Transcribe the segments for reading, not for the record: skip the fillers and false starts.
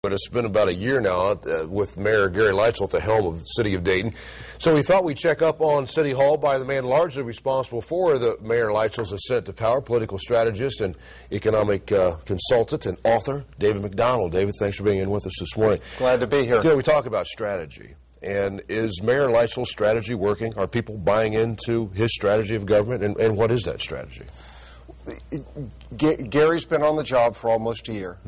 But it's been about a year now with Mayor Gary Leitzel at the helm of the city of Dayton. So we thought we'd check up on City Hall by the man largely responsible for the Mayor Leitzel's ascent to power, political strategist and economic consultant and author, David McDonald. David, thanks for being in with us this morning. Glad to be here. We talk about strategy. And is Mayor Leitzel's strategy working? Are people buying into his strategy of government? And what is that strategy? Gary's been on the job for almost a year.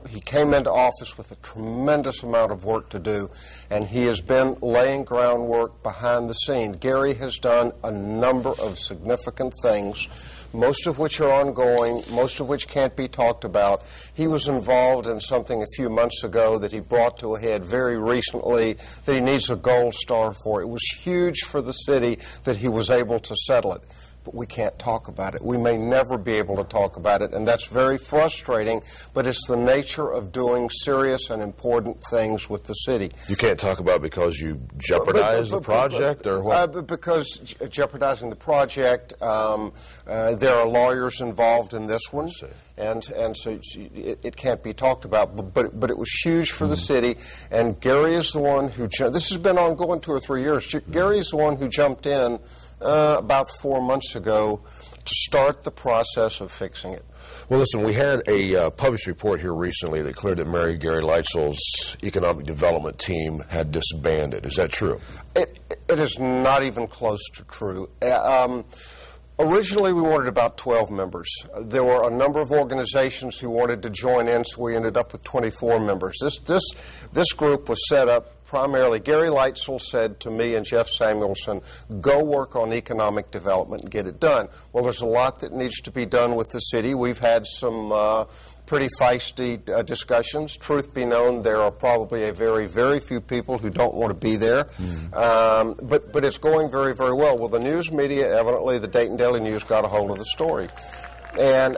He came into office with a tremendous amount of work to do, and he has been laying groundwork behind the scene. Gary has done a number of significant things, most of which are ongoing, most of which can't be talked about. He was involved in something a few months ago that he brought to a head very recently that he needs a gold star for. It was huge for the city that he was able to settle it. But we can't talk about it. We may never be able to talk about it, and that's very frustrating, but it's the nature of doing serious and important things with the city. You can't talk about it because you jeopardize the project, or what? Because jeopardizing the project, there are lawyers involved in this one, and so it can't be talked about, but it was huge for the city, and Gary is the one who, this has been ongoing 2 or 3 years, Gary is the one who jumped in about 4 months ago to start the process of fixing it. Well, listen, we had a published report here recently that cleared that Mayor Gary Leitzel's economic development team had disbanded. Is that true? It is not even close to true. Originally, we wanted about 12 members. There were a number of organizations who wanted to join in, so we ended up with 24 members. This group was set up primarily. Gary Leitzel said to me and Jeff Samuelson, go work on economic development and get it done. Well, there's a lot that needs to be done with the city. We've had some pretty feisty discussions. Truth be known, there are probably a very, very few people who don't want to be there. But it's going very, very well. Well, the news media, evidently the Dayton Daily News, got a hold of the story. And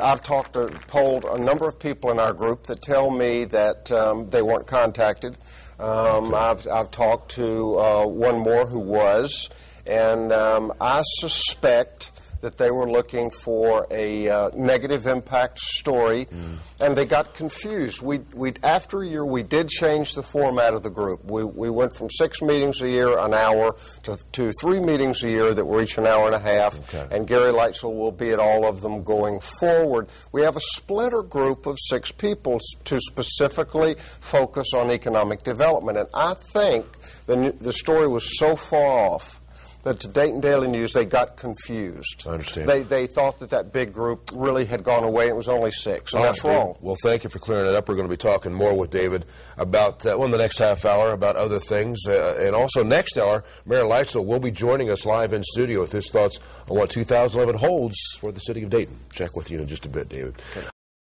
I've polled a number of people in our group that tell me that they weren't contacted. I've talked to one more who was, and I suspect that they were looking for a negative impact story, and they got confused. After a year, we did change the format of the group. We went from 6 meetings a year, an hour, to 3 meetings a year that were each an hour and a half, and Gary Leitzel will be at all of them going forward. We have a splinter group of 6 people to specifically focus on economic development, and I think the story was so far off that the Dayton Daily News, they got confused. I understand. They thought that big group really had gone away, and it was only 6, and that's wrong. Well, thank you for clearing it up. We're going to be talking more with David about, in the next half hour, about other things. And also, next hour, Mayor Leitzel will be joining us live in studio with his thoughts on what 2011 holds for the city of Dayton. Check with you in just a bit, David. Okay.